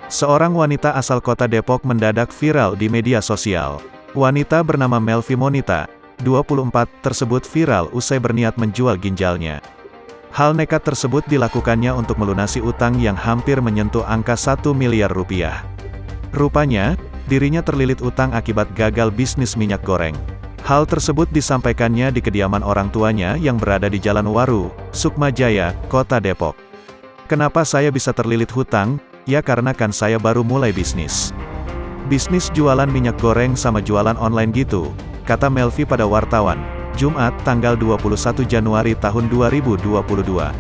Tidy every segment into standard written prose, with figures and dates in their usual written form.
Seorang wanita asal kota Depok mendadak viral di media sosial. Wanita bernama Melvi Monita, 24, tersebut viral usai berniat menjual ginjalnya. Hal nekat tersebut dilakukannya untuk melunasi utang yang hampir menyentuh angka 1 miliar rupiah. Rupanya, dirinya terlilit utang akibat gagal bisnis minyak goreng. Hal tersebut disampaikannya di kediaman orang tuanya yang berada di Jalan Waru, Sukmajaya, Kota Depok. "Kenapa saya bisa terlilit hutang? Ya karena kan saya baru mulai bisnis. Bisnis jualan minyak goreng sama jualan online gitu," kata Melvi pada wartawan, Jumat, tanggal 21 Januari tahun 2022.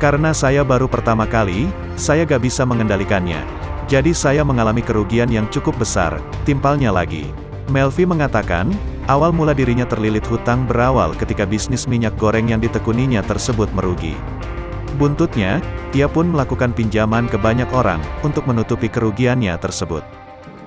"Karena saya baru pertama kali, saya gak bisa mengendalikannya. Jadi saya mengalami kerugian yang cukup besar," timpalnya lagi. Melvi mengatakan, awal mula dirinya terlilit hutang berawal ketika bisnis minyak goreng yang ditekuninya tersebut merugi. Buntutnya, ia pun melakukan pinjaman ke banyak orang, untuk menutupi kerugiannya tersebut.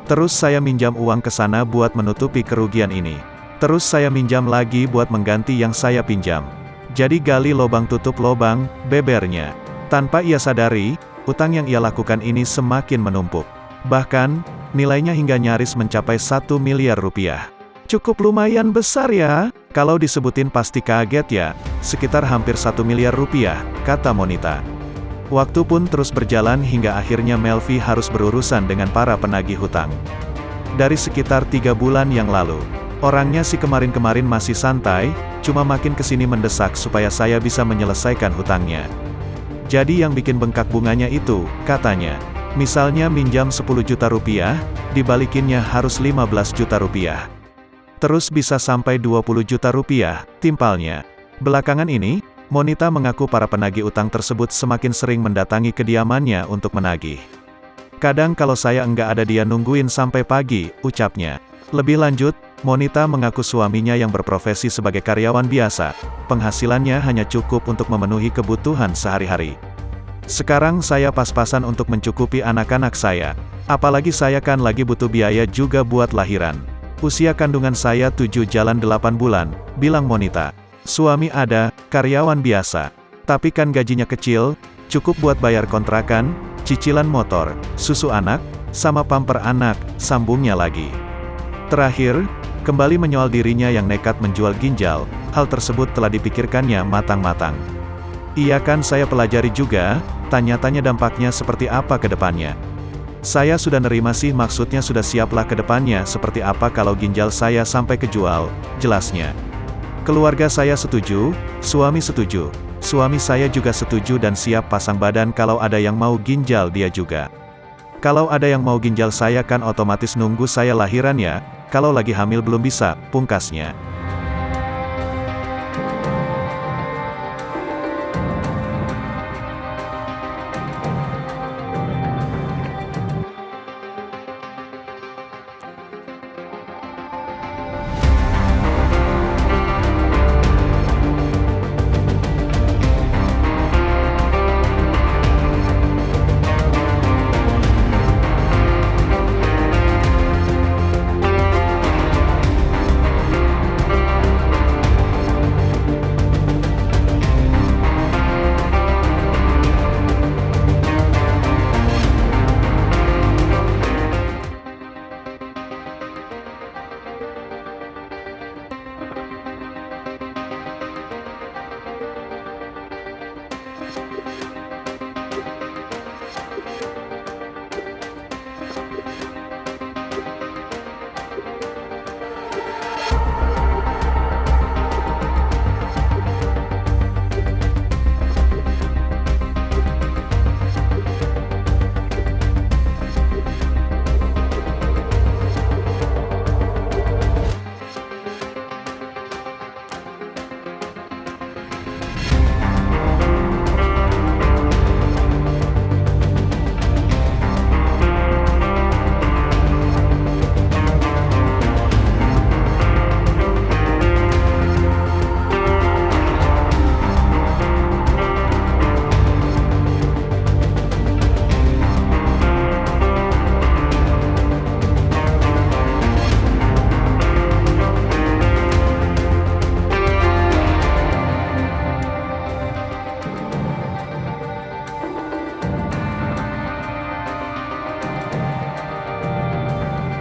"Terus saya minjam uang ke sana buat menutupi kerugian ini. Terus saya minjam lagi buat mengganti yang saya pinjam. Jadi gali lobang tutup lobang," bebernya. Tanpa ia sadari, utang yang ia lakukan ini semakin menumpuk. Bahkan, nilainya hingga nyaris mencapai 1 miliar rupiah. "Cukup lumayan besar ya, kalau disebutin pasti kaget ya, sekitar hampir 1 miliar rupiah, kata Monita. Waktu pun terus berjalan hingga akhirnya Melvi harus berurusan dengan para penagih hutang. Dari sekitar 3 bulan yang lalu, orangnya sih kemarin-kemarin masih santai, cuma makin kesini mendesak supaya saya bisa menyelesaikan hutangnya. Jadi yang bikin bengkak bunganya itu, katanya, misalnya minjam 10 juta rupiah, dibalikinnya harus 15 juta rupiah. Terus bisa sampai 20 juta rupiah, timpalnya. Belakangan ini, Monita mengaku para penagih utang tersebut semakin sering mendatangi kediamannya untuk menagih. "Kadang kalau saya enggak ada dia nungguin sampai pagi," ucapnya. Lebih lanjut, Monita mengaku suaminya yang berprofesi sebagai karyawan biasa, penghasilannya hanya cukup untuk memenuhi kebutuhan sehari-hari. "Sekarang saya pas-pasan untuk mencukupi anak-anak saya. Apalagi saya kan lagi butuh biaya juga buat lahiran. Usia kandungan saya 7 jalan 8 bulan, bilang Monita. "Suami ada, karyawan biasa. Tapi kan gajinya kecil, cukup buat bayar kontrakan, cicilan motor, susu anak, sama pamper anak," sambungnya lagi. Terakhir, kembali menyoal dirinya yang nekat menjual ginjal, hal tersebut telah dipikirkannya matang-matang. "Iya kan saya pelajari juga, tanya-tanya dampaknya seperti apa ke depannya. Saya sudah nerima sih, maksudnya sudah siaplah ke depannya seperti apa kalau ginjal saya sampai kejual," jelasnya. "Keluarga saya setuju, suami setuju. Suami saya juga setuju dan siap pasang badan kalau ada yang mau ginjal dia juga. Kalau ada yang mau ginjal saya kan otomatis nunggu saya lahiran ya, kalau lagi hamil belum bisa," pungkasnya.